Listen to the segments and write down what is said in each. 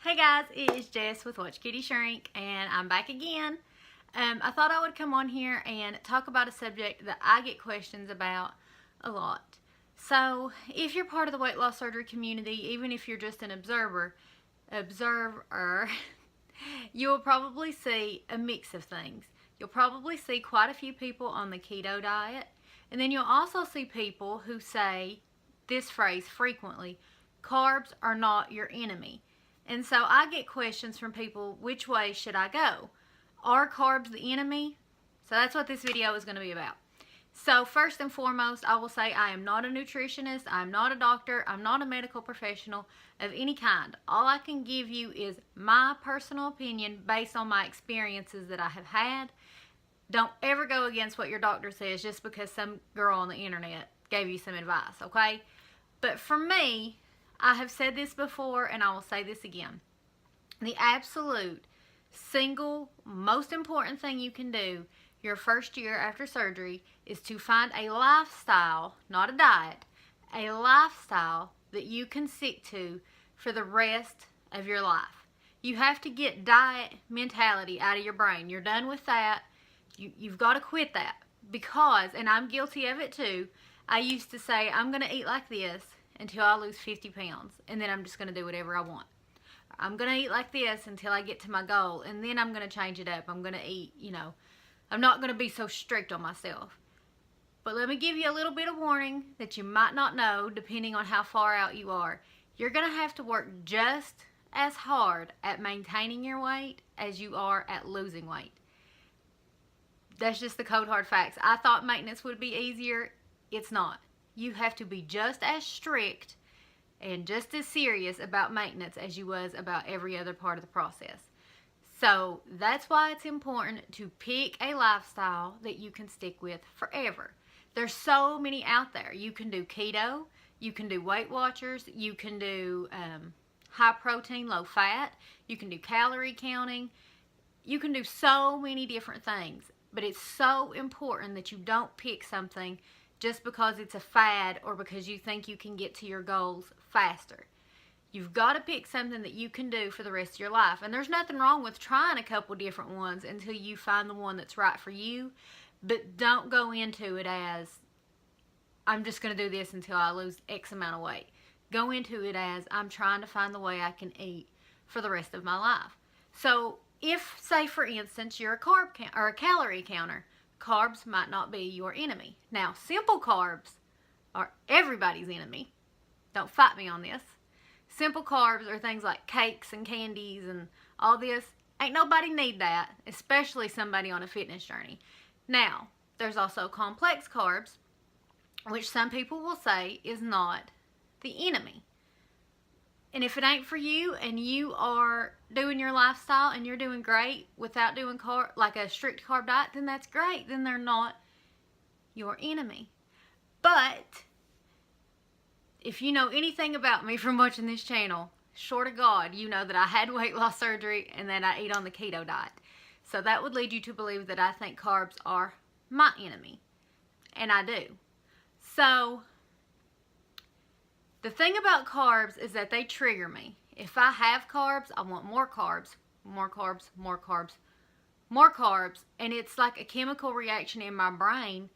Hey guys, it's Jess with Watch Kitty Shrink, and I'm back again. I thought I would come on here and talk about a subject that I get questions about a lot. So, if you're part of the weight loss surgery community, even if you're just an observer, you'll probably see a mix of things. You'll probably see quite a few people on the keto diet, and then you'll also see people who say this phrase frequently: carbs are not your enemy. And so I get questions from people, which way should I go? Are carbs the enemy? So that's what this video is going to be about. So first and foremost, I will say I am not a nutritionist, I'm not a doctor, I'm not a medical professional of any kind. All I can give you is my personal opinion based on my experiences that I have had. Don't ever go against what your doctor says just because some girl on the internet gave you some advice, okay? But for me, I have said this before and I will say this again. The absolute single most important thing you can do your first year after surgery is to find a lifestyle, not a diet, a lifestyle that you can stick to for the rest of your life. You have to get diet mentality out of your brain. You're done with that. You've got to quit that because, and I'm guilty of it too, I used to say I'm going to eat like this until I lose 50 pounds, and then I'm just going to do whatever I want. I'm going to eat like this until I get to my goal, and then I'm going to change it up. I'm going to eat, I'm not going to be so strict on myself. But let me give you a little bit of warning that you might not know, depending on how far out you are. You're going to have to work just as hard at maintaining your weight as you are at losing weight. That's just the cold hard facts. I thought maintenance would be easier. It's not. You have to be just as strict and just as serious about maintenance as you was about every other part of the process. So that's why it's important to pick a lifestyle that you can stick with forever. There's so many out there. You can do keto, you can do Weight Watchers, you can do high protein, low fat, you can do calorie counting, you can do so many different things. But it's so important that you don't pick something just because it's a fad or because you think you can get to your goals faster. You've got to pick something that you can do for the rest of your life. And there's nothing wrong with trying a couple different ones until you find the one that's right for you. But don't go into it as, I'm just going to do this until I lose X amount of weight. Go into it as, I'm trying to find the way I can eat for the rest of my life. So if, say for instance, you're a carb or a calorie counter, carbs might not be your enemy. Now, simple carbs are everybody's enemy. Don't fight me on this. Simple carbs are things like cakes and candies and all this. Ain't nobody need that, especially somebody on a fitness journey. Now, there's also complex carbs, which some people will say is not the enemy. And if it ain't for you and you are doing your lifestyle and you're doing great without doing like a strict carb diet, then that's great. Then they're not your enemy. But if you know anything about me from watching this channel, short of God, you know that I had weight loss surgery and that I eat on the keto diet. So that would lead you to believe that I think carbs are my enemy. And I do. So the thing about carbs is that they trigger me. If I have carbs, I want more carbs, more carbs, more carbs, more carbs. And it's like a chemical reaction in my brain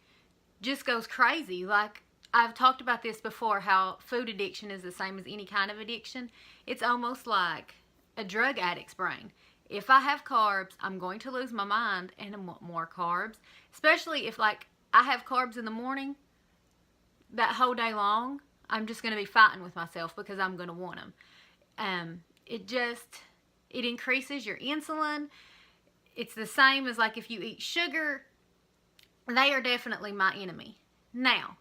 just goes crazy. Like I've talked about this before, how food addiction is the same as any kind of addiction. It's almost like a drug addict's brain. If I have carbs, I'm going to lose my mind and I want more carbs. Especially if like I have carbs in the morning, that whole day long, I'm just going to be fighting with myself because I'm going to want them. It increases your insulin. It's the same as like if you eat sugar. They are definitely my enemy. Now,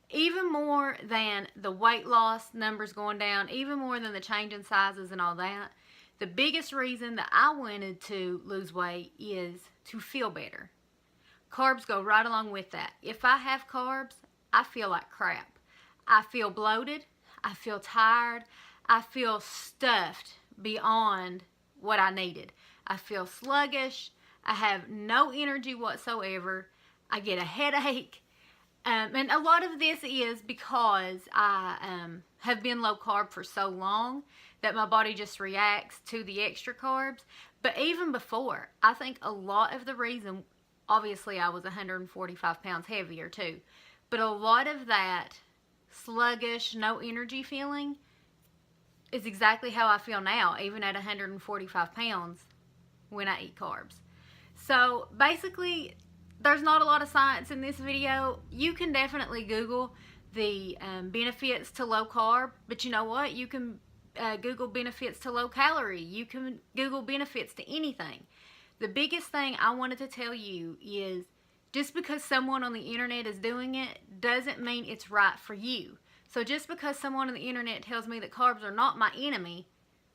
even more than the weight loss numbers going down, even more than the change in sizes and all that, the biggest reason that I wanted to lose weight is to feel better. Carbs go right along with that. If I have carbs, I feel like crap. I feel bloated, I feel tired, I feel stuffed beyond what I needed. I feel sluggish, I have no energy whatsoever, I get a headache, and a lot of this is because I have been low carb for so long that my body just reacts to the extra carbs. But even before, I think a lot of the reason, obviously I was 145 pounds heavier too, but a lot of that sluggish, no energy feeling is exactly how I feel now, even at 145 pounds when I eat carbs. So basically, there's not a lot of science in this video. You can definitely Google the benefits to low carb, but you know what? You can Google benefits to low calorie. You can Google benefits to anything. The biggest thing I wanted to tell you is just because someone on the internet is doing it doesn't mean it's right for you. So just because someone on the internet tells me that carbs are not my enemy,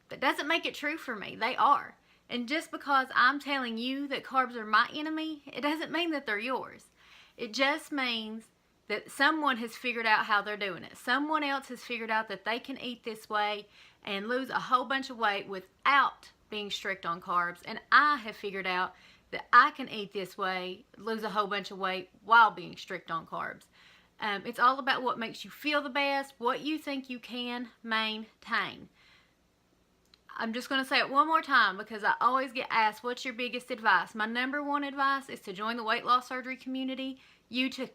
that doesn't make it true for me. They are. And just because I'm telling you that carbs are my enemy, it doesn't mean that they're yours. It just means that someone has figured out how they're doing it. Someone else has figured out that they can eat this way and lose a whole bunch of weight without being strict on carbs. And I have figured out that I can eat this way, lose a whole bunch of weight while being strict on carbs. It's all about what makes you feel the best, what you think you can maintain. I'm just going to say it one more time because I always get asked, what's your biggest advice? My number one advice is to join the weight loss surgery community, YouTube,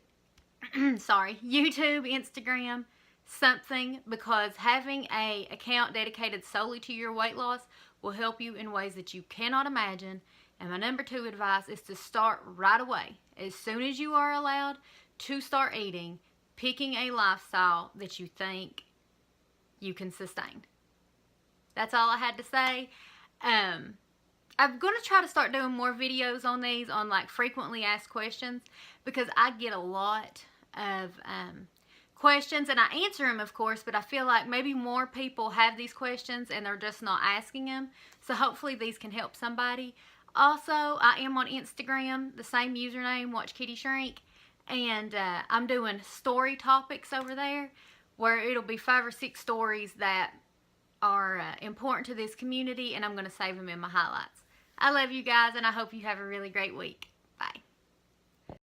Instagram, something, because having an account dedicated solely to your weight loss will help you in ways that you cannot imagine. And my number two advice is to start right away. As soon as you are allowed to start eating, picking a lifestyle that you think you can sustain. That's all I had to say. I'm going to try to start doing more videos on these, on like frequently asked questions, because I get a lot of questions and I answer them, of course, but I feel like maybe more people have these questions and they're just not asking them. So hopefully these can help somebody. Also, I am on Instagram, the same username, Watch Kitty Shrink, and I'm doing story topics over there where it'll be 5 or 6 stories that are important to this community, and I'm going to save them in my highlights. I love you guys, and I hope you have a really great week.